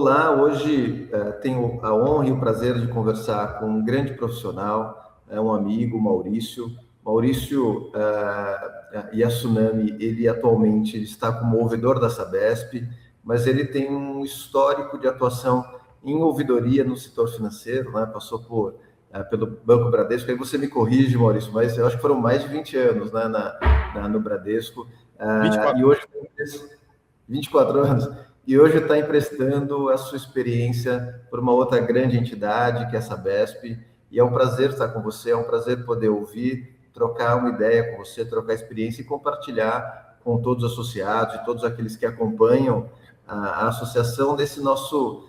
Olá, hoje tenho a honra e o prazer de conversar com um grande profissional, um amigo, Maurício. Maurício Yasunami, ele atualmente está como ouvidor da Sabesp, mas ele tem um histórico de atuação em ouvidoria no setor financeiro, né? Passou pelo Banco Bradesco. Aí você me corrige, Maurício, mas eu acho que foram mais de 20 anos, né, no Bradesco. 24. E hoje 24 anos. E hoje está emprestando a sua experiência por uma outra grande entidade, que é a Sabesp. E é um prazer estar com você, é um prazer poder ouvir, trocar uma ideia com você, trocar experiência e compartilhar com todos os associados e todos aqueles que acompanham a associação desse nosso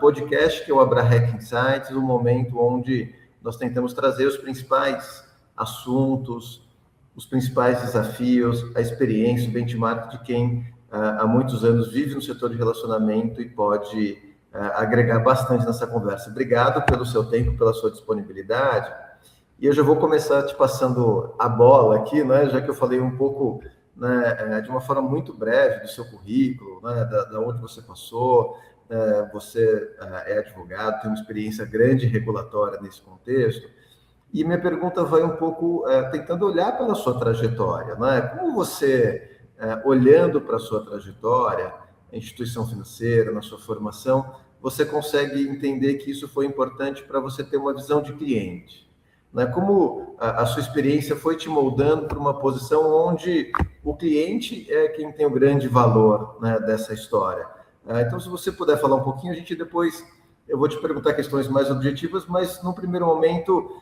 podcast, que é o Abrahack Insights, um momento onde nós tentamos trazer os principais assuntos, os principais desafios, a experiência, o benchmark de quem há muitos anos vive no setor de relacionamento e pode agregar bastante nessa conversa. Obrigado pelo seu tempo, pela sua disponibilidade. E eu já vou começar te passando a bola aqui, né, já que eu falei um pouco, né, de uma forma muito breve do seu currículo, né, da onde você passou. Você é advogado, tem uma experiência grande regulatória nesse contexto. E minha pergunta vai um pouco tentando olhar pela sua trajetória, né? Como você, olhando para a sua trajetória, a instituição financeira, na sua formação, você consegue entender que isso foi importante para você ter uma visão de cliente, né? Como a sua experiência foi te moldando para uma posição onde o cliente é quem tem o grande valor, né, dessa história. Então, se você puder falar um pouquinho, a gente depois... Eu vou te perguntar questões mais objetivas, mas no primeiro momento,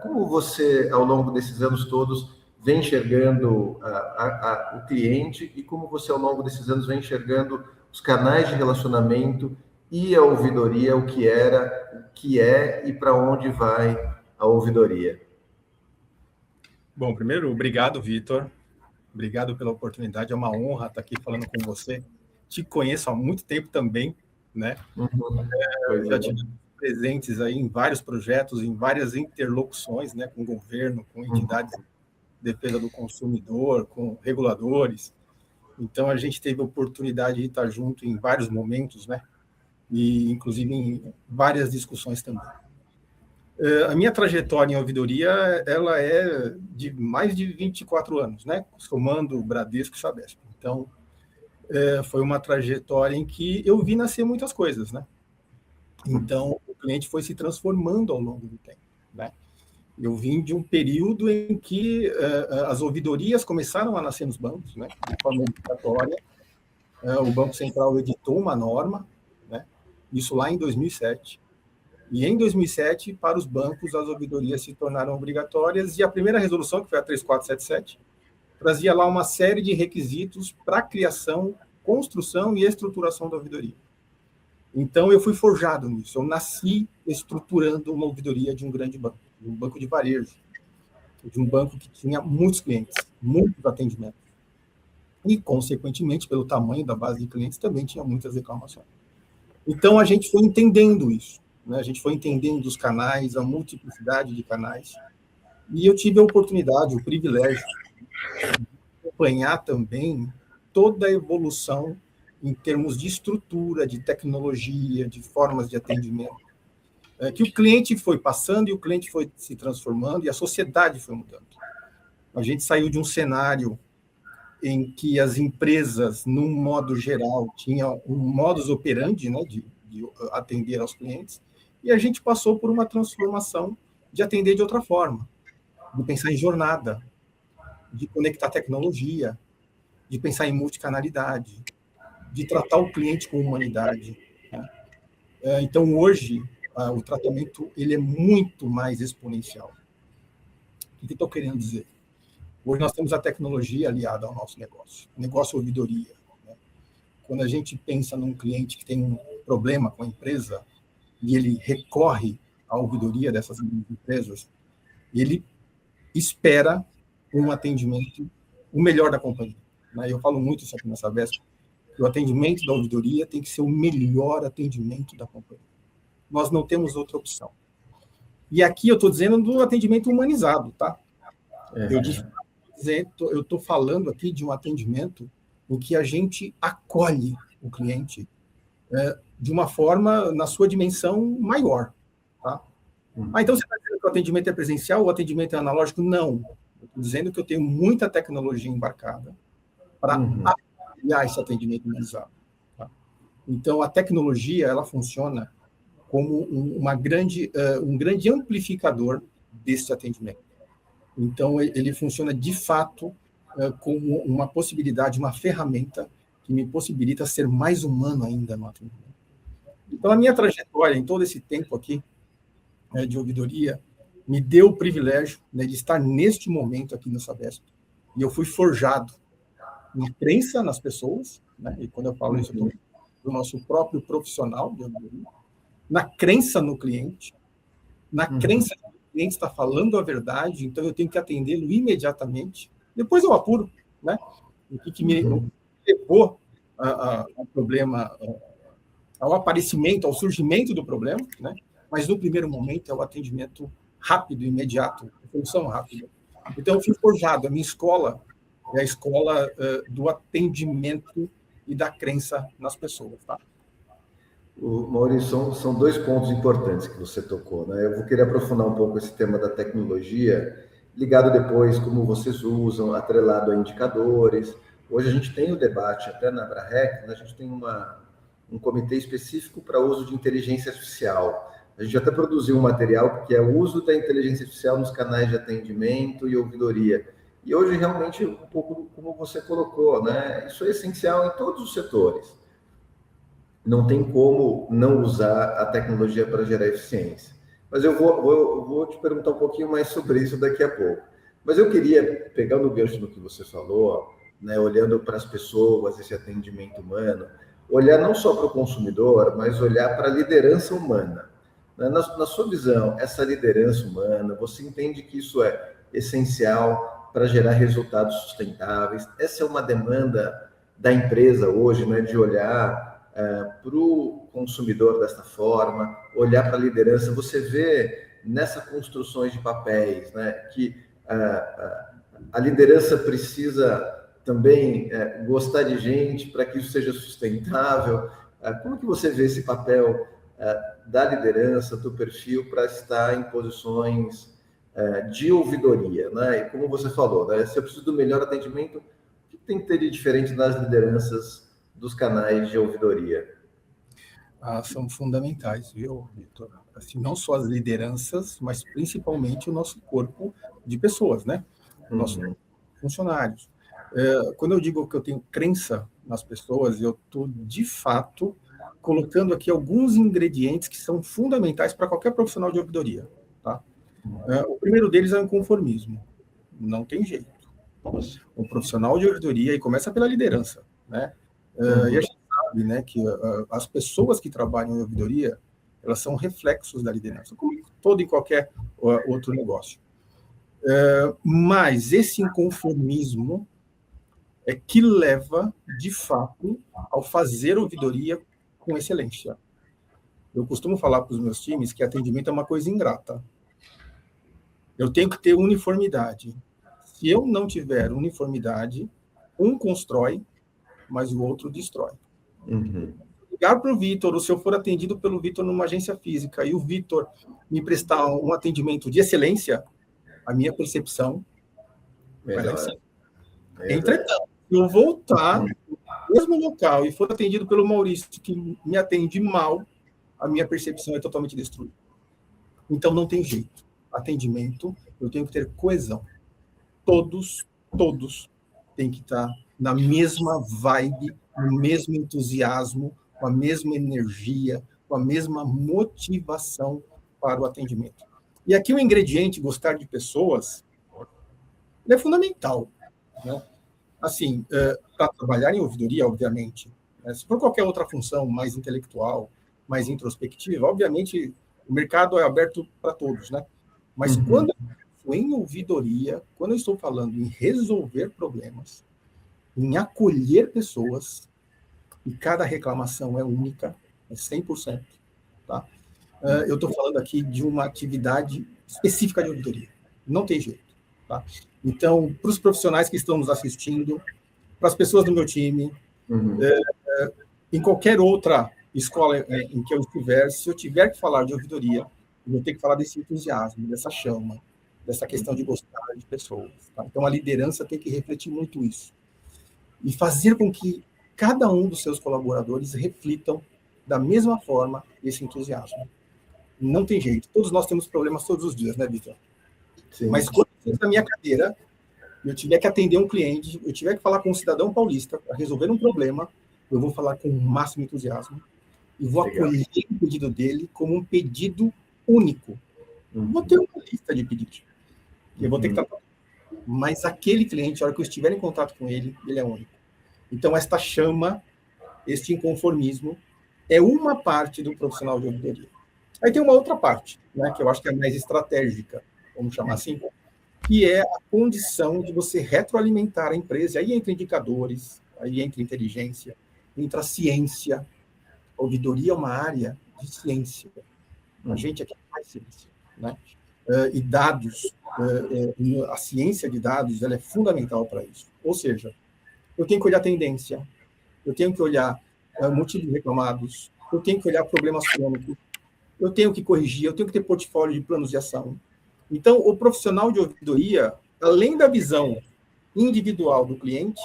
como você, ao longo desses anos todos, vem enxergando o cliente e como você, ao longo desses anos, vem enxergando os canais de relacionamento e a ouvidoria, o que era, o que é e para onde vai a ouvidoria? Bom, primeiro, obrigado, Vitor. Obrigado pela oportunidade. É uma honra estar aqui falando com você. Te conheço há muito tempo também, né? Já tive presentes aí em vários projetos, em várias interlocuções, né, com o governo, com entidades de defesa do consumidor, com reguladores. Então, a gente teve a oportunidade de estar junto em vários momentos, né? E, inclusive, em várias discussões também. A minha trajetória em ouvidoria, ela é de mais de 24 anos, né? Somando Bradesco e Sabesp. Então, foi uma trajetória em que eu vi nascer muitas coisas, né? Então, o cliente foi se transformando ao longo do tempo, né? Eu vim de um período em que as ouvidorias começaram a nascer nos bancos, né? De forma obrigatória. O Banco Central editou uma norma, né? Isso lá em 2007. E em 2007, para os bancos, as ouvidorias se tornaram obrigatórias, e a primeira resolução, que foi a 3477, trazia lá uma série de requisitos para a criação, construção e estruturação da ouvidoria. Então, eu fui forjado nisso. Eu nasci estruturando uma ouvidoria de um grande banco, de um banco de varejo, de um banco que tinha muitos clientes, muitos atendimentos. E, consequentemente, pelo tamanho da base de clientes, também tinha muitas reclamações. Então, a gente foi entendendo isso, né? A gente foi entendendo os canais, a multiplicidade de canais. E eu tive a oportunidade, o privilégio, de acompanhar também toda a evolução em termos de estrutura, de tecnologia, de formas de atendimento, que o cliente foi passando e o cliente foi se transformando e a sociedade foi mudando. A gente saiu de um cenário em que as empresas, num modo geral, tinham um modus operandi, né, de atender aos clientes, e a gente passou por uma transformação de atender de outra forma, de pensar em jornada, de conectar tecnologia, de pensar em multicanalidade, de tratar o cliente com humanidade, né? Então, hoje, o tratamento ele é muito mais exponencial. O que estou querendo dizer? Hoje nós temos a tecnologia aliada ao nosso negócio ouvidoria, né? Quando a gente pensa num cliente que tem um problema com a empresa e ele recorre à ouvidoria dessas empresas, ele espera um atendimento, o melhor da companhia, né? Eu falo muito isso aqui na Sabesp, que o atendimento da ouvidoria tem que ser o melhor atendimento da companhia. Nós não temos outra opção. E aqui eu estou dizendo do atendimento humanizado, tá? Eu estou falando aqui de um atendimento em que a gente acolhe o cliente de uma forma, na sua dimensão maior. Tá? Então você está dizendo que o atendimento é presencial, o atendimento é analógico? Não. Eu estou dizendo que eu tenho muita tecnologia embarcada para avaliar esse atendimento humanizado. Tá? Então, a tecnologia, ela funciona como um grande amplificador desse atendimento. Então, ele funciona, de fato, como uma possibilidade, uma ferramenta que me possibilita ser mais humano ainda no atendimento. Então, a minha trajetória, em todo esse tempo aqui, de ouvidoria, me deu o privilégio, né, de estar neste momento aqui no Sabesp. E eu fui forjado na crença nas pessoas, né, e quando eu falo isso, eu estou do nosso próprio profissional de ouvidoria, na crença no cliente, na crença que o cliente está falando a verdade, então eu tenho que atendê-lo imediatamente. Depois eu apuro, né, o que me levou ao problema, ao aparecimento, ao surgimento do problema, né? Mas no primeiro momento é o atendimento rápido, imediato, solução rápida. Então eu fui forjado, a minha escola é a escola do atendimento e da crença nas pessoas, tá? Maurício, são dois pontos importantes que você tocou, né? Eu vou querer aprofundar um pouco esse tema da tecnologia, ligado depois como vocês usam, atrelado a indicadores. Hoje a gente tem o debate, até na Abrarec, né? A gente tem um comitê específico para uso de inteligência artificial. A gente até produziu um material que é o uso da inteligência artificial nos canais de atendimento e ouvidoria. E hoje, realmente, um pouco como você colocou, né? Isso é essencial em todos os setores. Não tem como não usar a tecnologia para gerar eficiência. Mas eu vou te perguntar um pouquinho mais sobre isso daqui a pouco. Mas eu queria, pegando o gancho do que você falou, né, olhando para as pessoas, esse atendimento humano, olhar não só para o consumidor, mas olhar para a liderança humana. Na sua visão, essa liderança humana, você entende que isso é essencial para gerar resultados sustentáveis? Essa é uma demanda da empresa hoje, né, de olhar para o consumidor desta forma, olhar para a liderança. Você vê nessas construções de papéis, né, que a liderança precisa também gostar de gente para que isso seja sustentável. Como que você vê esse papel da liderança, do perfil, para estar em posições de ouvidoria, né? E como você falou, né, se eu preciso do melhor atendimento, o que tem que ter de diferente nas lideranças dos canais de ouvidoria? São fundamentais, viu, Vitor? Assim, não só as lideranças, mas principalmente o nosso corpo de pessoas, né? Nossos funcionários. Quando eu digo que eu tenho crença nas pessoas, eu estou, de fato, colocando aqui alguns ingredientes que são fundamentais para qualquer profissional de ouvidoria. Tá? O primeiro deles é o inconformismo. Não tem jeito. O profissional de ouvidoria, e começa pela liderança, né? E a gente sabe, né, que as pessoas que trabalham em ouvidoria, elas são reflexos da liderança, como todo e qualquer outro negócio. Mas esse inconformismo é que leva, de fato, ao fazer ouvidoria com excelência. Eu costumo falar para os meus times que atendimento é uma coisa ingrata. Eu tenho que ter uniformidade. Se eu não tiver uniformidade, um constrói, mas o outro destrói. Ligar para o Vitor, ou se eu for atendido pelo Vitor numa agência física e o Vitor me prestar um atendimento de excelência, a minha percepção vai lá em cima. Entretanto, se eu voltar no mesmo local e for atendido pelo Maurício, que me atende mal, a minha percepção é totalmente destruída. Então, não tem jeito. Atendimento, eu tenho que ter coesão. Todos têm que estar na mesma vibe, no mesmo entusiasmo, com a mesma energia, com a mesma motivação para o atendimento. E aqui o ingrediente, gostar de pessoas, é fundamental, né? Assim, para trabalhar em ouvidoria, obviamente, né? Se for qualquer outra função mais intelectual, mais introspectiva, obviamente o mercado é aberto para todos, né? Mas quando eu estou em ouvidoria, quando eu estou falando em resolver problemas, em acolher pessoas, e cada reclamação é única, é 100%, tá? Eu estou falando aqui de uma atividade específica de ouvidoria. Não tem jeito, tá? Então, para os profissionais que estão nos assistindo, para as pessoas do meu time, em qualquer outra escola em que eu estiver, se eu tiver que falar de ouvidoria, eu vou ter que falar desse entusiasmo, dessa chama, dessa questão de gostar de pessoas. Tá? Então, a liderança tem que refletir muito isso. E fazer com que cada um dos seus colaboradores reflitam da mesma forma esse entusiasmo. Não tem jeito. Todos nós temos problemas todos os dias, né, Vitor? Mas quando eu estou na minha cadeira, eu tiver que atender um cliente, eu tiver que falar com um cidadão paulista para resolver um problema, eu vou falar com o máximo entusiasmo e vou acolher o pedido dele como um pedido único. Vou ter uma lista de pedidos. Eu vou ter que tratar. Mas aquele cliente, a hora que eu estiver em contato com ele, ele é único. Então, esta chama, este inconformismo, é uma parte do profissional de ouvidoria. Aí tem uma outra parte, né, que eu acho que é mais estratégica, vamos chamar assim, que é a condição de você retroalimentar a empresa. Aí entra indicadores, aí entra inteligência, entra ciência. A ouvidoria é uma área de ciência. A gente aqui faz ciência, né? E dados, a ciência de dados, ela é fundamental para isso. Ou seja, eu tenho que olhar tendência, eu tenho que olhar motivos reclamados, eu tenho que olhar problemas crônicos, eu tenho que corrigir, eu tenho que ter portfólio de planos de ação. Então, o profissional de ouvidoria, além da visão individual do cliente,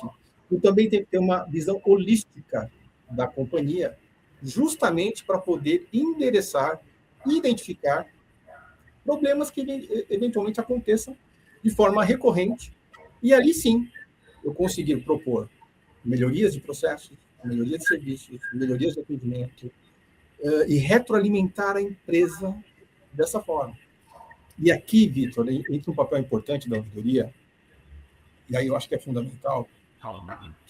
ele também tem que ter uma visão holística da companhia, justamente para poder endereçar e identificar problemas que eventualmente aconteçam de forma recorrente. E ali sim, eu conseguir propor melhorias de processos, melhorias de serviços, melhorias de atendimento, e retroalimentar a empresa dessa forma. E aqui, Vitor, entra um papel importante da ouvidoria, e aí eu acho que é fundamental,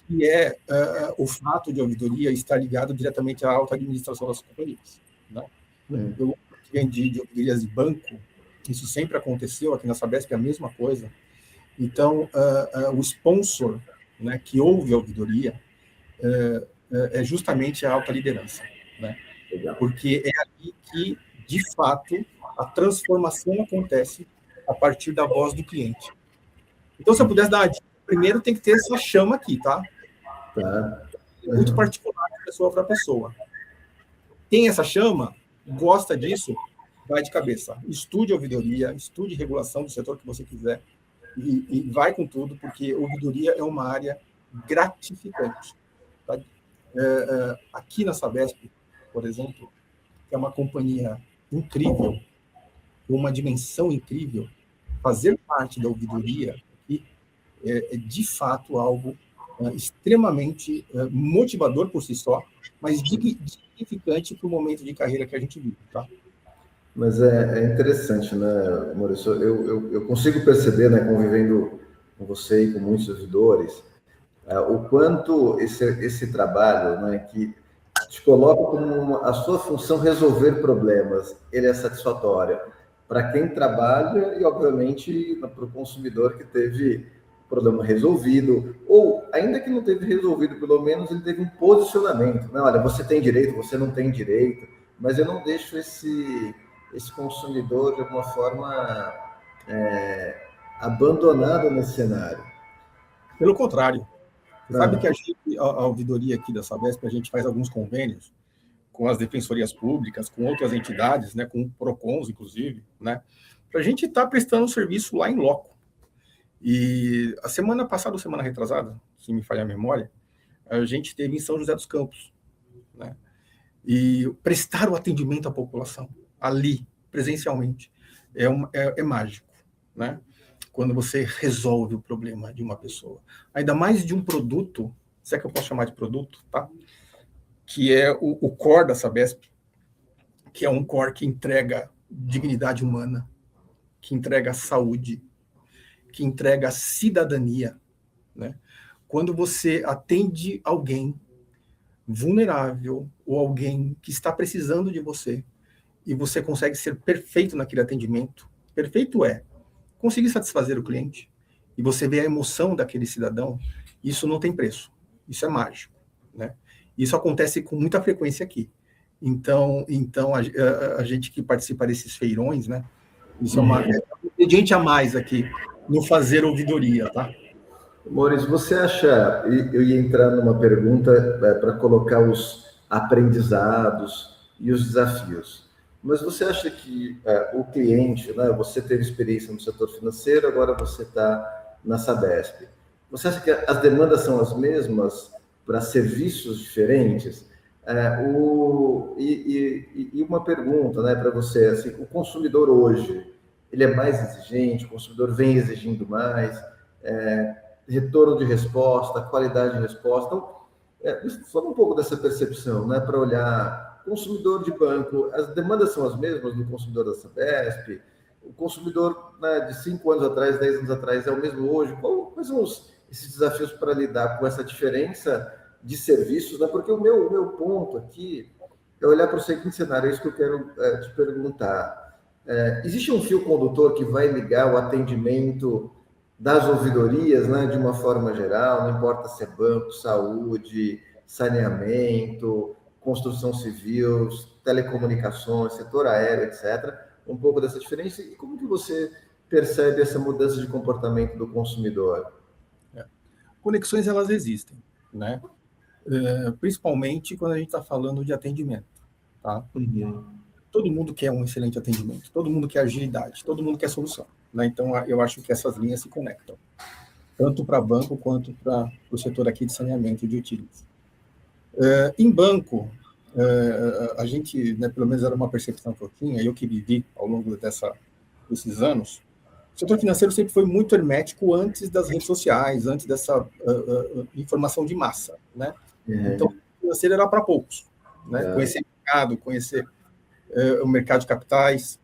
que é o fato de a ouvidoria estar ligado diretamente à alta administração das companhias. Né? Eu vendi de ouvidorias de banco, isso sempre aconteceu, aqui na Sabesp é a mesma coisa. Então, o sponsor, né, que ouve a ouvidoria é justamente a alta liderança, né? Porque é ali que, de fato, a transformação acontece a partir da voz do cliente. Então, se eu pudesse dar uma dica, primeiro tem que ter essa chama aqui, tá? É muito particular de pessoa para pessoa. Tem essa chama, gosta disso, vai de cabeça. Estude a ouvidoria, estude regulação do setor que você quiser e vai com tudo, porque a ouvidoria é uma área gratificante. Tá? Aqui na Sabesp, por exemplo, que é uma companhia incrível, com uma dimensão incrível, fazer parte da ouvidoria é de fato algo extremamente motivador por si só, mas dignificante para o momento de carreira que a gente vive, tá? Mas é interessante, né, Maurício? Eu consigo perceber, né, convivendo com você e com muitos ouvidores, o quanto esse trabalho, né, que te coloca como a sua função resolver problemas, ele é satisfatório para quem trabalha e, obviamente, para o consumidor que teve o problema resolvido, ou ainda que não teve resolvido, pelo menos ele teve um posicionamento, né? Olha, você tem direito, você não tem direito, mas eu não deixo esse consumidor, de alguma forma, abandonado nesse cenário. Pelo contrário. Sabe que a ouvidoria aqui da Sabesp, a gente faz alguns convênios com as defensorias públicas, com outras entidades, né, com o PROCONs, inclusive, né, para a gente estar prestando um serviço lá em loco. E a semana passada, ou semana retrasada, se me falhar a memória, a gente esteve em São José dos Campos, né, e prestar o atendimento à população ali, presencialmente, é mágico, né? Quando você resolve o problema de uma pessoa. Ainda mais de um produto, se é que eu posso chamar de produto, tá? Que é o core da Sabesp, que é um core que entrega dignidade humana, que entrega saúde, que entrega cidadania, né? Quando você atende alguém vulnerável ou alguém que está precisando de você e você consegue ser perfeito naquele atendimento, perfeito conseguir satisfazer o cliente, e você vê a emoção daquele cidadão, isso não tem preço, isso é mágico, né? Isso acontece com muita frequência aqui. Então a gente que participa desses feirões, né? Isso é um ingrediente a mais aqui no fazer ouvidoria, tá? Maurício, você acha, eu ia entrar numa pergunta para colocar aprendizados e os desafios. Mas você acha que o cliente, né, você teve experiência no setor financeiro, agora você está na Sabesp. Você acha que as demandas são as mesmas para serviços diferentes? E uma pergunta, né, para você, assim, o consumidor hoje, ele é mais exigente, o consumidor vem exigindo mais, retorno de resposta, qualidade de resposta. Então, fala um pouco dessa percepção, né, para olhar consumidor de banco, as demandas são as mesmas do consumidor da Sabesp? O consumidor, né, de 5 anos atrás, 10 anos atrás, é o mesmo hoje? Quais são esses desafios para lidar com essa diferença de serviços? Né? Porque o meu ponto aqui é olhar para o seguinte cenário, é isso que eu quero te perguntar. Existe um fio condutor que vai ligar o atendimento das ouvidorias, né, de uma forma geral, não importa se é banco, saúde, saneamento, construção civil, telecomunicações, setor aéreo, etc. Um pouco dessa diferença. E como que você percebe essa mudança de comportamento do consumidor? Conexões, elas existem, né? Principalmente quando a gente está falando de atendimento, tá? Uhum. Todo mundo quer um excelente atendimento, todo mundo quer agilidade, todo mundo quer solução, né? Então, eu acho que essas linhas se conectam, tanto para banco quanto para o setor aqui de saneamento e de utilities. Em banco, a gente, né, pelo menos era uma percepção que eu tinha, eu que vivi ao longo desses anos, o setor financeiro sempre foi muito hermético antes das redes sociais, antes dessa informação de massa, né? Então, o financeiro era para poucos, né? Conhecer o mercado, conhecer o mercado de capitais.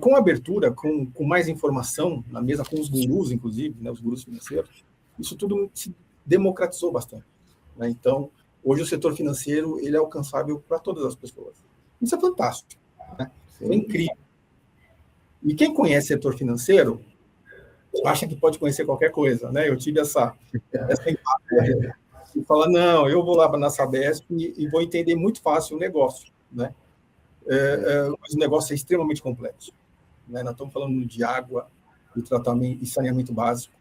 Com a abertura, com mais informação na mesa, com os gurus, inclusive, né, os gurus financeiros, isso tudo se democratizou bastante, né? Então, hoje o setor financeiro ele é alcançável para todas as pessoas. Isso é fantástico, né? É incrível. E quem conhece setor financeiro acha que pode conhecer qualquer coisa, né? Eu tive essa empate de falar, não, eu vou lá na Sabesp e vou entender muito fácil o negócio, né? Mas o negócio é extremamente complexo, né? Nós estamos falando de água, de tratamento e saneamento básico,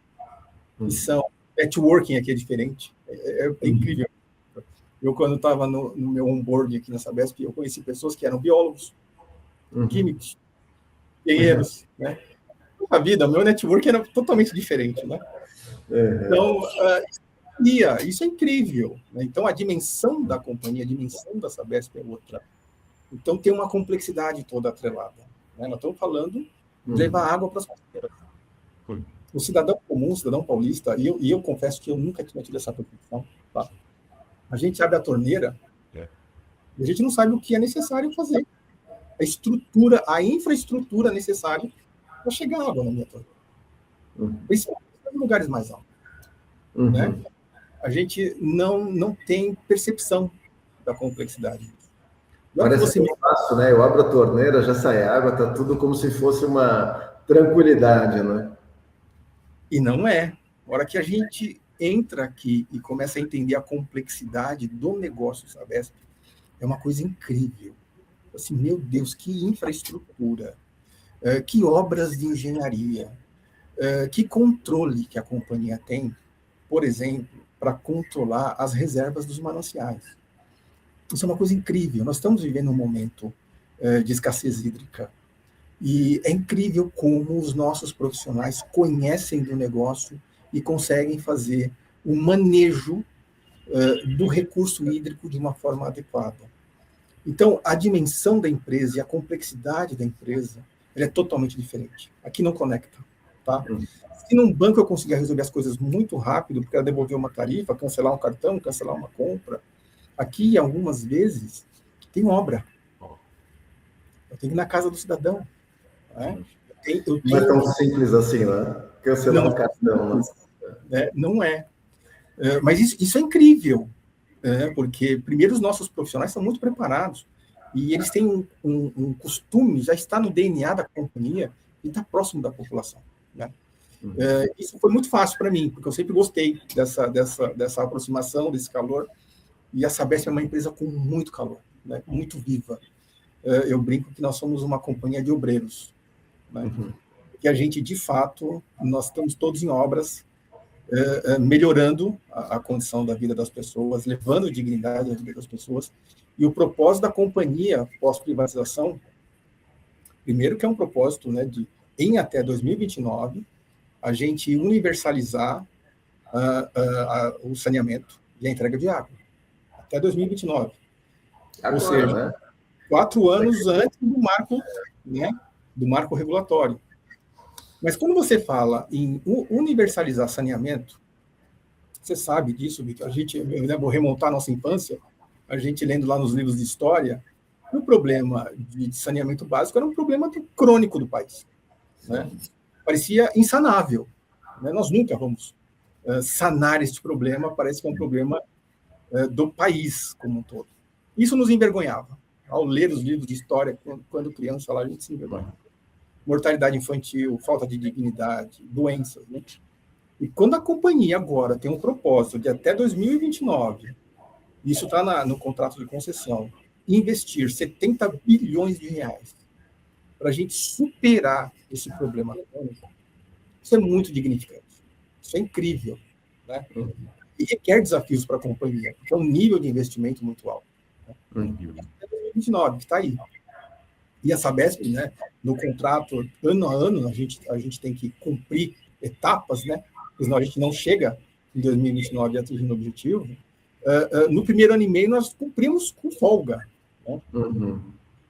e são networking aqui é diferente, é incrível. Eu, quando estava no meu onboard aqui na Sabesp, eu conheci pessoas que eram biólogos, químicos, engenheiros, né? A vida, o meu network era totalmente diferente, né? Então, isso é incrível, né? Então, a dimensão da companhia, a dimensão da Sabesp é outra. Então, tem uma complexidade toda atrelada, né? Nós estamos falando de levar água para as pessoas. O cidadão comum, o cidadão paulista, e eu confesso que eu nunca tinha tido essa preocupação, tá? A gente abre a torneira e a gente não sabe o que é necessário fazer. A infraestrutura necessária para chegar água na minha torneira. Principalmente em lugares mais altos. Né? A gente não tem percepção da complexidade. Parece que fácil, né? Eu abro a torneira, já sai água, está tudo como se fosse uma tranquilidade, né? E não é. A hora que a gente entra aqui e começa a entender a complexidade do negócio Sabesp, é uma coisa incrível. Assim, meu Deus, que infraestrutura, que obras de engenharia, que controle que a companhia tem, por exemplo, para controlar as reservas dos mananciais. Isso é uma coisa incrível. Nós estamos vivendo um momento de escassez hídrica. E é incrível como os nossos profissionais conhecem do negócio e conseguem fazer o manejo do recurso hídrico de uma forma adequada. Então, a dimensão da empresa e a complexidade da empresa ela é totalmente diferente. Aqui não conecta. Tá? Se num banco eu conseguir resolver as coisas muito rápido, porque ela devolver uma tarifa, cancelar um cartão, cancelar uma compra, aqui, algumas vezes, tem obra. Eu tenho que ir na casa do cidadão. Né? Não é tão simples assim, né? Cancelar um cartão. Né? Não é. Mas isso é incrível, porque, primeiro, os nossos profissionais são muito preparados e eles têm um costume, já está no DNA da companhia e está próximo da população. Né? Isso foi muito fácil para mim, porque eu sempre gostei dessa aproximação, desse calor, e a Sabesp é uma empresa com muito calor, né? Muito viva. Eu brinco que nós somos uma companhia de obreiros, né? Que a gente, de fato, nós estamos todos em obras melhorando a condição da vida das pessoas, levando dignidade à vida das pessoas. E o propósito da companhia pós-privatização, primeiro que é um propósito, né, de, em até 2029, a gente universalizar o saneamento e a entrega de água. Até 2029. Agora, ou seja, né? 4 anos antes do marco, né, do marco regulatório. Mas quando você fala em universalizar saneamento, você sabe disso, Victor, eu vou remontar a nossa infância, a gente lendo lá nos livros de história, o problema de saneamento básico era um problema crônico do país, né? Parecia insanável, né? Nós nunca vamos sanar este problema, parece que é um problema do país como um todo. Isso nos envergonhava. Ao ler os livros de história, quando criança, lá a gente se envergonha. Mortalidade infantil, falta de dignidade, doenças, né? E quando a companhia agora tem um propósito de até 2029, isso está no contrato de concessão, investir 70 bilhões de reais para a gente superar esse problema crônico, isso é muito dignificante. Isso é incrível, né? E requer desafios para a companhia, porque é um nível de investimento muito alto. Né? Até 2029, que está aí. E a Sabesp, né, no contrato, ano a ano, a gente tem que cumprir etapas, né? Porque senão a gente não chega em 2029 atingindo o objetivo. No primeiro ano e meio, nós cumprimos com folga. Né?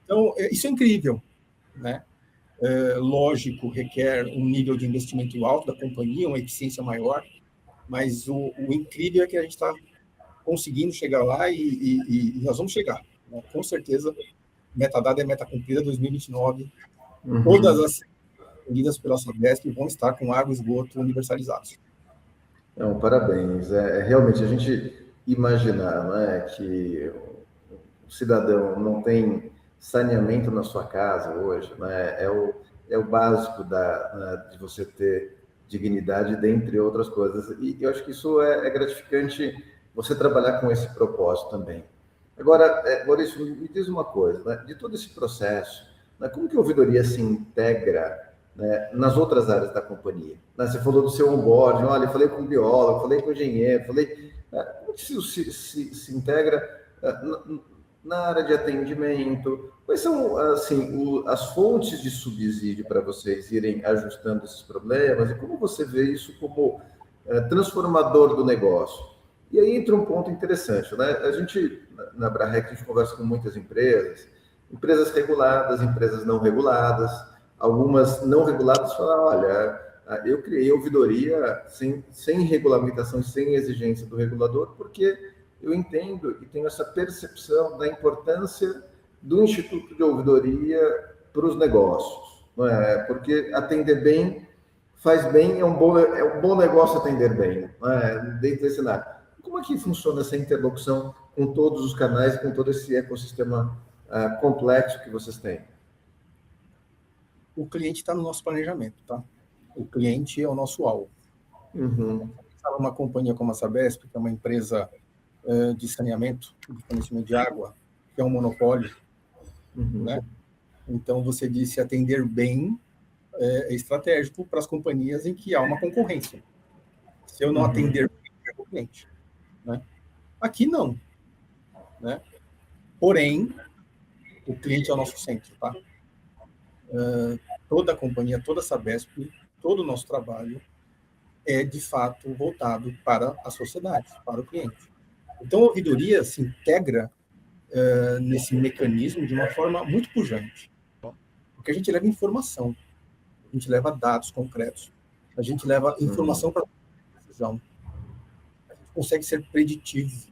Então, isso é incrível. Né? Lógico, requer um nível de investimento alto da companhia, uma eficiência maior, mas o incrível é que a gente está conseguindo chegar lá e nós vamos chegar. Né? Com certeza, meta dada é meta cumprida 2029. Todas as medidas pela Sabesp vão estar com água e esgoto universalizados. Não, parabéns. Realmente a gente imaginar, né, que o cidadão não tem saneamento na sua casa hoje, né, é o básico de você ter dignidade, dentre outras coisas. E eu acho que isso é gratificante, você trabalhar com esse propósito também. Agora, Maurício, me diz uma coisa, né, de todo esse processo, né, como que a ouvidoria se integra, né, nas outras áreas da companhia? Né, você falou do seu onboarding, olha, eu falei com o biólogo, falei com o engenheiro, como que se integra na área de atendimento? Quais são, assim, as fontes de subsídio para vocês irem ajustando esses problemas? E como você vê isso como transformador do negócio? E aí entra um ponto interessante, né? A gente, na Brarec, a gente conversa com muitas empresas reguladas, empresas não reguladas. Algumas não reguladas falam, olha, eu criei ouvidoria sem regulamentação, sem exigência do regulador, porque eu entendo e tenho essa percepção da importância do Instituto de Ouvidoria para os negócios. Não é? Porque atender bem faz bem, é um bom negócio atender bem, não é? Dentro desse cenário. Como é que funciona essa interlocução com todos os canais e com todo esse ecossistema complexo que vocês têm? O cliente está no nosso planejamento, tá? O cliente é o nosso alvo. Uma companhia como a Sabesp, que é uma empresa de saneamento, de fornecimento de água, que é um monopólio, né? Então, você disse atender bem é estratégico para as companhias em que há uma concorrência. Se eu não atender bem, eu perco o cliente. Né? Aqui, não. Né? Porém, o cliente é o nosso centro. Tá? Toda a companhia, toda a Sabesp, todo o nosso trabalho é, de fato, voltado para a sociedade, para o cliente. Então, a ouvidoria se integra nesse mecanismo de uma forma muito pujante. Porque a gente leva informação, a gente leva dados concretos, a gente leva informação para a decisão. A gente consegue ser preditivo.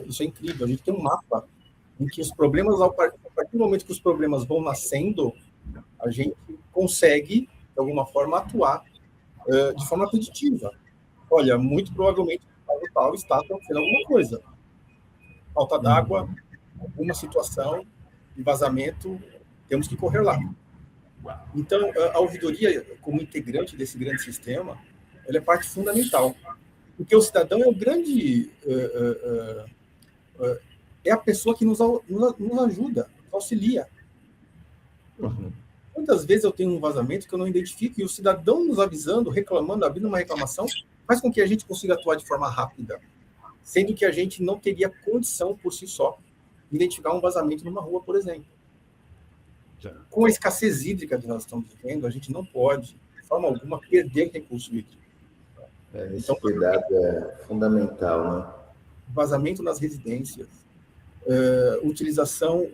Isso é incrível. A gente tem um mapa em que os problemas, a partir do momento que os problemas vão nascendo, a gente consegue, de alguma forma, atuar de forma preditiva. Olha, muito provavelmente o tal está acontecendo alguma coisa. Falta d'água, alguma situação de vazamento, temos que correr lá. Então, a ouvidoria, como integrante desse grande sistema, ela é parte fundamental. Porque o cidadão é o grande... é a pessoa que nos ajuda, nos auxilia. Muitas vezes eu tenho um vazamento que eu não identifico e o cidadão nos avisando, reclamando, abrindo uma reclamação, faz com que a gente consiga atuar de forma rápida, sendo que a gente não teria condição, por si só, de identificar um vazamento numa rua, por exemplo. Com a escassez hídrica que nós estamos vivendo, a gente não pode, de forma alguma, perder recurso hídrico. Esse cuidado é fundamental, né? Vazamento nas residências, utilização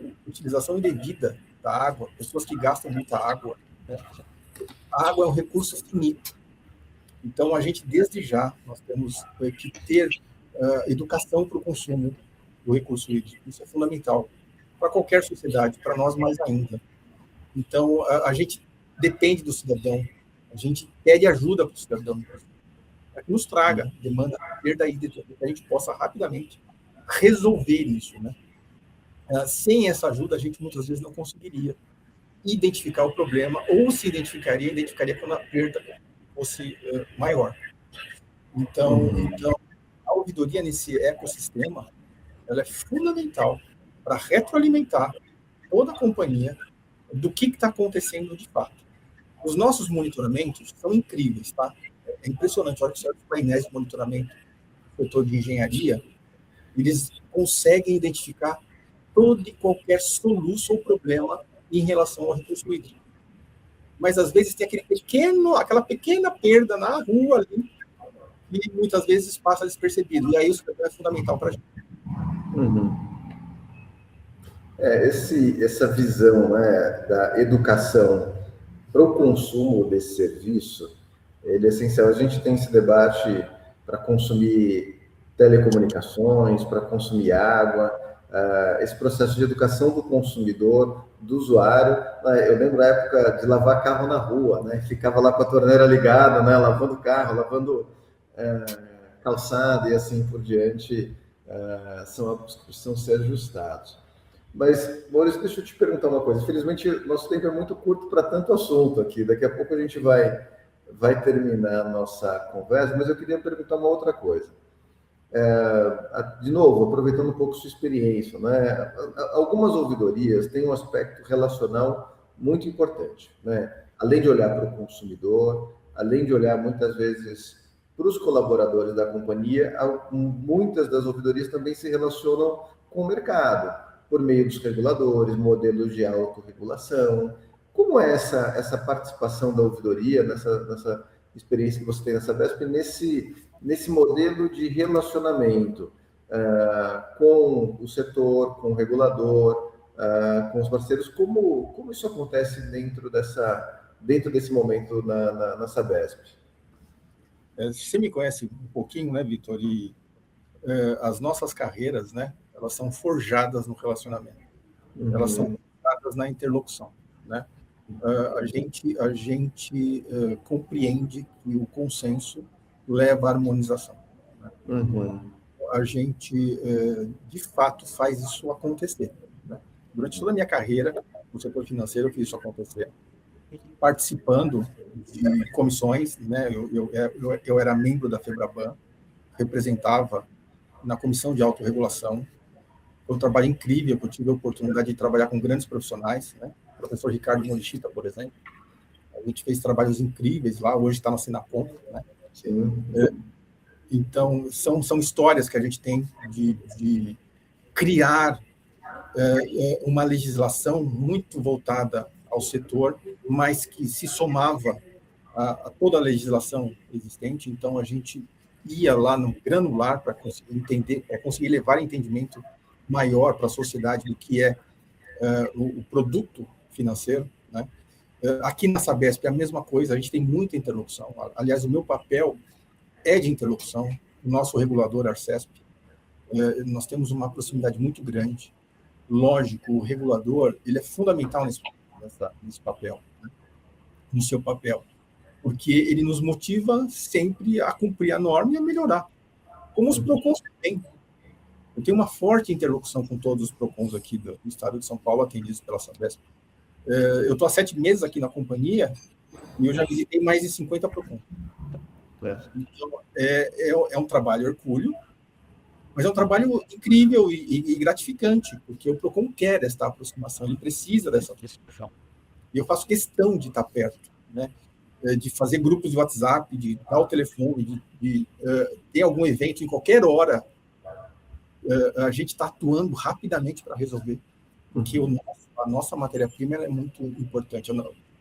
indevida da água, pessoas que gastam muita água. Né? A água é um recurso finito. Então, a gente, desde já, nós temos que ter educação para o consumo do recurso hídrico. Isso é fundamental para qualquer sociedade, para nós mais ainda. Então, a gente depende do cidadão, a gente pede ajuda para o cidadão, para que nos traga demanda perda hídrica, para que a gente possa rapidamente resolver isso. Né? Sem essa ajuda, a gente muitas vezes não conseguiria identificar o problema, ou se identificaria quando a perda fosse maior. Então, a ouvidoria nesse ecossistema, ela é fundamental para retroalimentar toda a companhia do que está acontecendo de fato. Os nossos monitoramentos são incríveis, tá? É impressionante. Olha que os painéis de monitoramento do setor de engenharia, eles conseguem identificar todo e qualquer soluço ou problema em relação ao recurso hídrico. Mas, às vezes, tem aquela pequena perda na rua ali, e muitas vezes passa despercebido. E aí isso é fundamental para a gente. Essa visão, né, da educação para o consumo desse serviço, ele é essencial. A gente tem esse debate para consumir telecomunicações, para consumir água, esse processo de educação do consumidor, do usuário. Eu lembro da época de lavar carro na rua, né? Ficava lá com a torneira ligada, né? Lavando carro, lavando calçada e assim por diante, são hábitos que precisam ser ajustados. Mas, Maurício, deixa eu te perguntar uma coisa. Infelizmente, nosso tempo é muito curto para tanto assunto aqui. Daqui a pouco a gente vai terminar a nossa conversa, mas eu queria perguntar uma outra coisa. De novo, aproveitando um pouco sua experiência, né? Algumas ouvidorias têm um aspecto relacional muito importante, né? Além de olhar para o consumidor, além de olhar muitas vezes para os colaboradores da companhia, muitas das ouvidorias também se relacionam com o mercado, por meio dos reguladores, modelos de autorregulação. Como é essa participação da ouvidoria, nessa experiência que você tem nessa Sabesp, nesse modelo de relacionamento com o setor, com o regulador, com os parceiros? Como isso acontece dentro desse momento na Sabesp? Você me conhece um pouquinho, né, Vitor? E as nossas carreiras, né, elas são forjadas no relacionamento. Elas são forjadas na interlocução, né? A gente compreende que o consenso leva à harmonização. Né? A gente, de fato, faz isso acontecer. Né? Durante toda a minha carreira no setor financeiro, eu fiz isso acontecer, participando de comissões. Né? Eu era membro da FEBRABAN, representava na comissão de autorregulação. Foi um trabalho incrível, que eu tive a oportunidade de trabalhar com grandes profissionais, né? O professor Ricardo Morichita, por exemplo. A gente fez trabalhos incríveis lá, hoje está na Sinapom, né? Então, são histórias que a gente tem de criar uma legislação muito voltada ao setor, mas que se somava a toda a legislação existente. Então, a gente ia lá no granular para conseguir entender, conseguir levar entendimento maior para a sociedade do que é o produto financeiro. Né? Aqui na Sabesp é a mesma coisa, a gente tem muita interlocução. Aliás, o meu papel é de interlocução. O nosso regulador, Arcesp, nós temos uma proximidade muito grande. Lógico, o regulador ele é fundamental nesse papel, né? No seu papel, porque ele nos motiva sempre a cumprir a norma e a melhorar. Como os PROCONs também. Eu tenho uma forte interlocução com todos os PROCONs aqui do estado de São Paulo, atendidos pela Sabesp. Eu estou há 7 meses aqui na companhia e eu já visitei mais de 50 PROCONs. Então, é um trabalho hercúleo, mas é um trabalho incrível e gratificante, porque o PROCON quer esta aproximação, ele precisa dessa aproximação. E eu faço questão de estar perto, né? de fazer grupos de WhatsApp, de dar o telefone, de ter algum evento em qualquer hora, a gente está atuando rapidamente para resolver, porque a nossa matéria-prima é muito importante.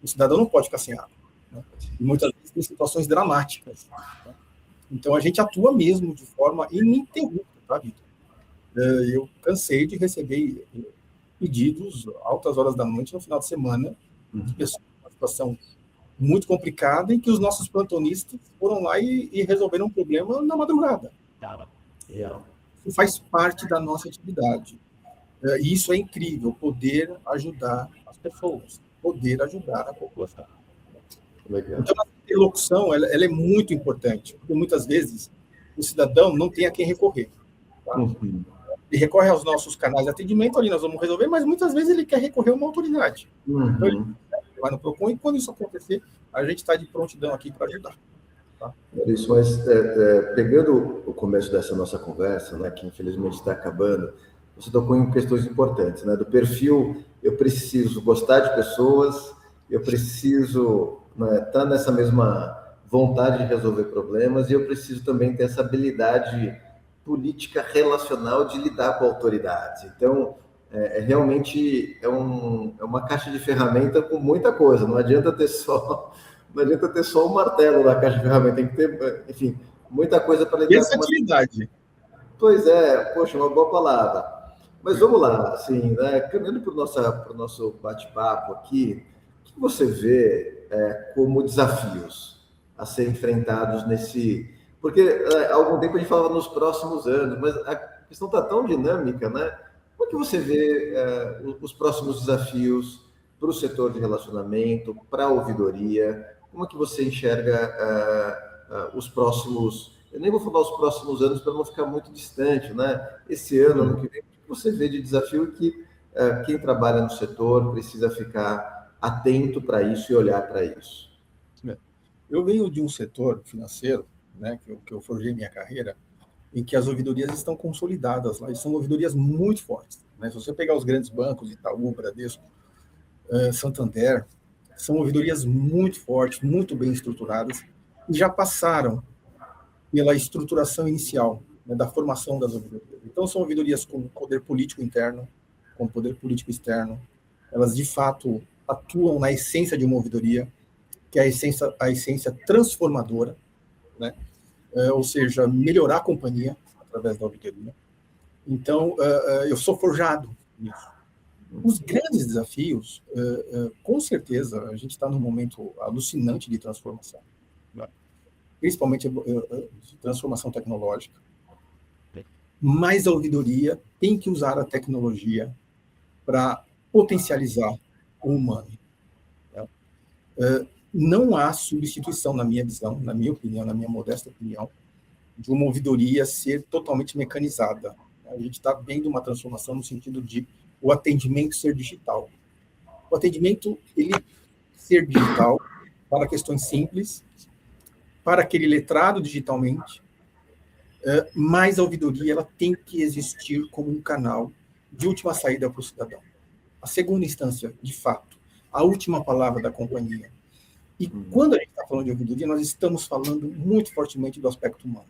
O cidadão não pode ficar sem água, né? E muitas vezes tem situações dramáticas, né? Então, a gente atua mesmo de forma ininterrupta, tá, Vitor? Eu cansei de receber pedidos altas horas da noite, no final de semana, de pessoas em uma situação muito complicada, em que os nossos plantonistas foram lá e resolveram um problema na madrugada. Isso faz parte da nossa atividade. E isso é incrível, poder ajudar as pessoas, poder ajudar a população. Legal. Então, a interlocução ela é muito importante, porque muitas vezes o cidadão não tem a quem recorrer. Tá? Ele recorre aos nossos canais de atendimento, ali nós vamos resolver, mas muitas vezes ele quer recorrer a uma autoridade. Então, ele vai no PROCON, e quando isso acontecer, a gente está de prontidão aqui para ajudar. Tá? Isso, mas pegando o começo dessa nossa conversa, né, que infelizmente está acabando, você tocou em questões importantes, né, do perfil. Eu preciso gostar de pessoas, eu preciso estar nessa mesma vontade de resolver problemas, e eu preciso também ter essa habilidade política relacional de lidar com autoridades. Então, realmente é uma caixa de ferramenta com muita coisa. Não adianta ter só o martelo na caixa de ferramenta. Tem que ter, enfim, muita coisa para lidar com. Versatilidade. Pois é, poxa, uma boa palavra. Mas vamos lá, assim, né, caminhando para o nosso bate-papo aqui, o que você vê como desafios a serem enfrentados nesse... Porque há algum tempo a gente falava nos próximos anos, mas a questão está tão dinâmica, né? Como é que você vê os próximos desafios para o setor de relacionamento, para a ouvidoria? Como é que você enxerga os próximos... Eu nem vou falar os próximos anos para não ficar muito distante, né? Esse ano que vem, o que você vê de desafio que quem trabalha no setor precisa ficar atento para isso e olhar para isso? Eu venho de um setor financeiro, né, que eu forjei minha carreira, em que as ouvidorias estão consolidadas lá, e são ouvidorias muito fortes, né? Se você pegar os grandes bancos, Itaú, Bradesco, Santander, são ouvidorias muito fortes, muito bem estruturadas, e já passaram pela estruturação inicial, né, da formação das ouvidorias. Então, são ouvidorias com poder político interno, com poder político externo. Elas, de fato, atuam na essência de uma ouvidoria, que é a essência transformadora, né? Ou seja, melhorar a companhia através da ouvidoria. Então, eu sou forjado nisso. Os grandes desafios, com certeza, a gente está num momento alucinante de transformação, né? Principalmente de transformação tecnológica. Mas a ouvidoria tem que usar a tecnologia para potencializar o humano. Não há substituição, na minha visão, na minha opinião, na minha modesta opinião, de uma ouvidoria ser totalmente mecanizada. A gente está vendo uma transformação no sentido de o atendimento ser digital. O atendimento, ele ser digital para questões simples, para aquele letrado digitalmente, mas a ouvidoria ela tem que existir como um canal de última saída para o cidadão. A segunda instância, de fato, a última palavra da companhia. E quando a gente está falando de ouvidoria, nós estamos falando muito fortemente do aspecto humano.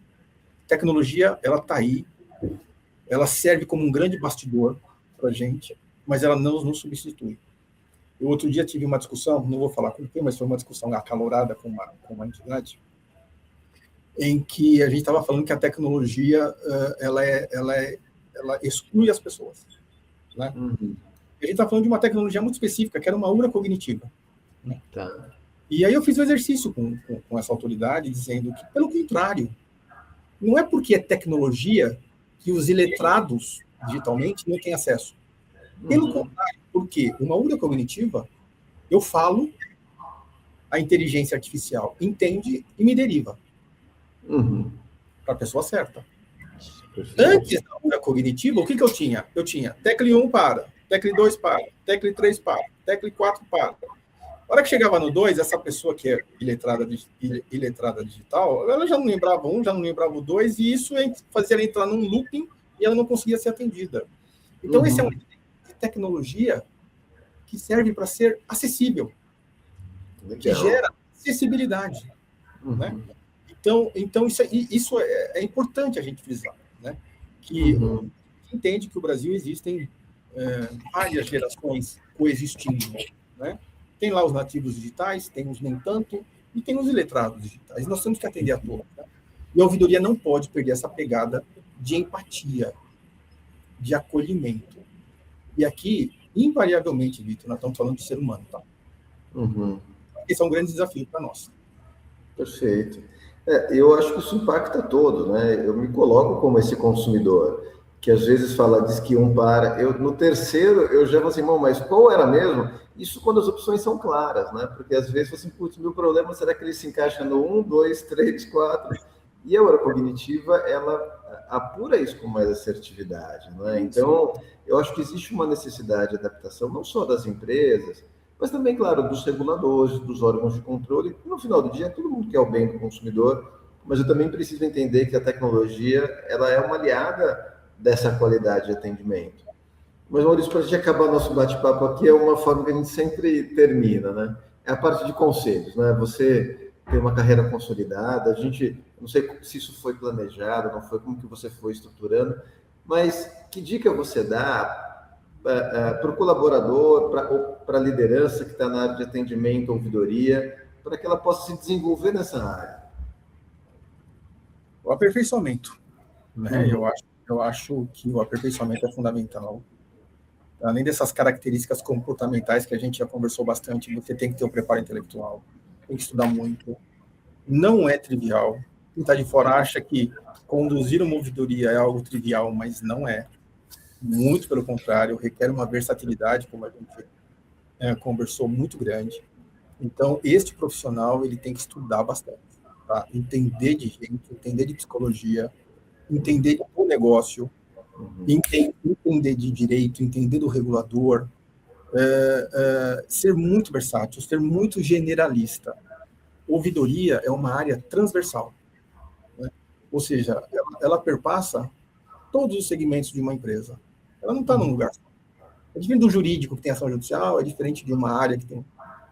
A tecnologia, ela está aí, ela serve como um grande bastidor para a gente, mas ela não nos substitui. Eu outro dia tive uma discussão, não vou falar com quem, mas foi uma discussão acalorada com uma entidade, em que a gente estava falando que a tecnologia ela exclui as pessoas, né? A gente está falando de uma tecnologia muito específica, que era uma URA cognitiva, né? Tá. E aí eu fiz um exercício com essa autoridade, dizendo que, pelo contrário, não é porque é tecnologia que os iletrados digitalmente não têm acesso. Pelo contrário, porque uma URA cognitiva, eu falo, a inteligência artificial entende e me deriva para a pessoa certa. Antes da URA cognitiva, o que eu tinha? Eu tinha tecle 1 para, tecle 2 para, tecle 3 para, tecle 4 para. A hora que chegava no 2, essa pessoa que é iletrada digital, ela já não lembrava um, já não lembrava o 2, e isso fazia ela entrar num looping e ela não conseguia ser atendida. Então, esse é um tipo de tecnologia que serve para ser acessível, que gera acessibilidade, né? Então isso é importante a gente frisar, né? Que entende que o Brasil existem várias gerações coexistindo, né? Tem lá os nativos digitais, tem os nem tanto, e tem os iletrados digitais. Nós temos que atender a todos, né? E a ouvidoria não pode perder essa pegada de empatia, de acolhimento. E aqui, invariavelmente, Vitor, nós estamos falando de ser humano, tá? Esse é um grande desafio para nós. Perfeito. Eu acho que isso impacta todo, né? Eu me coloco como esse consumidor, que às vezes diz que um para. No terceiro, eu já falo assim, mas qual era mesmo? Isso quando as opções são claras, né? Porque às vezes você, putz, meu problema, será que ele se encaixa no 1, 2, 3, 4? E a neurocognitiva, ela apura isso com mais assertividade, né? Então, eu acho que existe uma necessidade de adaptação, não só das empresas, mas também, claro, dos reguladores, dos órgãos de controle. No final do dia, todo mundo quer o bem do consumidor, mas eu também preciso entender que a tecnologia, ela é uma aliada dessa qualidade de atendimento. Mas, Maurício, para a gente acabar nosso bate-papo aqui, é uma forma que a gente sempre termina, né? É a parte de conselhos, né? Você tem uma carreira consolidada, não sei se isso foi planejado, não foi, como que você foi estruturando, mas que dica você dá para o colaborador, para a liderança que está na área de atendimento, ouvidoria, para que ela possa se desenvolver nessa área? O aperfeiçoamento, né? Eu acho que o aperfeiçoamento é fundamental. Além dessas características comportamentais que a gente já conversou bastante, você tem que ter um preparo intelectual, tem que estudar muito. Não é trivial. Quem está de fora acha que conduzir uma ouvidoria é algo trivial, mas não é. Muito pelo contrário, requer uma versatilidade, como a gente conversou, muito grande. Então, este profissional ele tem que estudar bastante, tá? Entender de gente, entender de psicologia, entender do negócio, entender de direito, entender do regulador, ser muito versátil, ser muito generalista. Ouvidoria é uma área transversal, né? Ou seja, ela perpassa todos os segmentos de uma empresa. Ela não está num lugar só. É diferente do jurídico, que tem ação judicial, é diferente de uma área que tem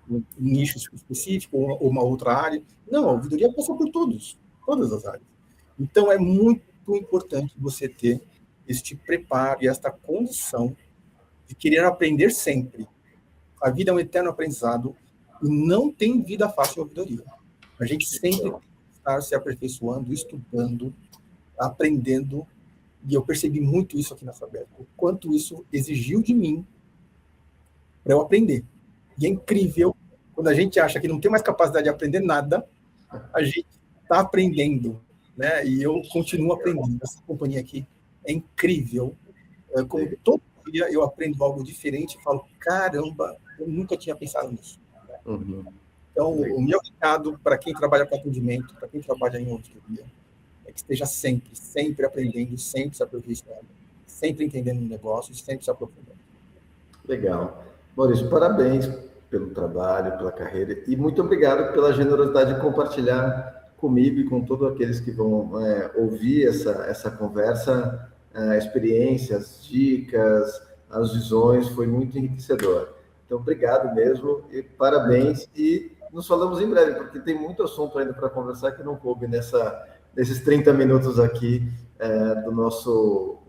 um nicho específico ou uma outra área. Não, a ouvidoria passa por todas as áreas. Então, é muito importante você ter este preparo e esta condição de querer aprender sempre. A vida é um eterno aprendizado e não tem vida fácil em ouvidoria. A gente sempre tem que estar se aperfeiçoando, estudando, aprendendo. E eu percebi muito isso aqui na Sabesp, o quanto isso exigiu de mim para eu aprender. E é incrível, quando a gente acha que não tem mais capacidade de aprender nada, a gente está aprendendo, né? E eu continuo aprendendo. Essa companhia aqui é incrível. Como todo dia eu aprendo algo diferente e falo, caramba, eu nunca tinha pensado nisso. Então, o meu recado para quem trabalha com atendimento, para quem trabalha em auditoria, é que esteja sempre aprendendo, sempre se aperfeiçoando, sempre entendendo o negócio, sempre se aprofundando. Legal. Maurício, parabéns pelo trabalho, pela carreira, e muito obrigado pela generosidade de compartilhar comigo e com todos aqueles que vão ouvir essa conversa, experiências, dicas, as visões, foi muito enriquecedor. Então, obrigado mesmo e parabéns, e nos falamos em breve, porque tem muito assunto ainda para conversar que não coube nesses 30 minutos aqui do nosso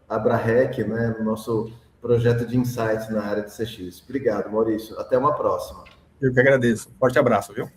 AbraRec, né, no nosso projeto de insights na área de CX. Obrigado, Maurício. Até uma próxima. Eu que agradeço. Forte abraço, viu?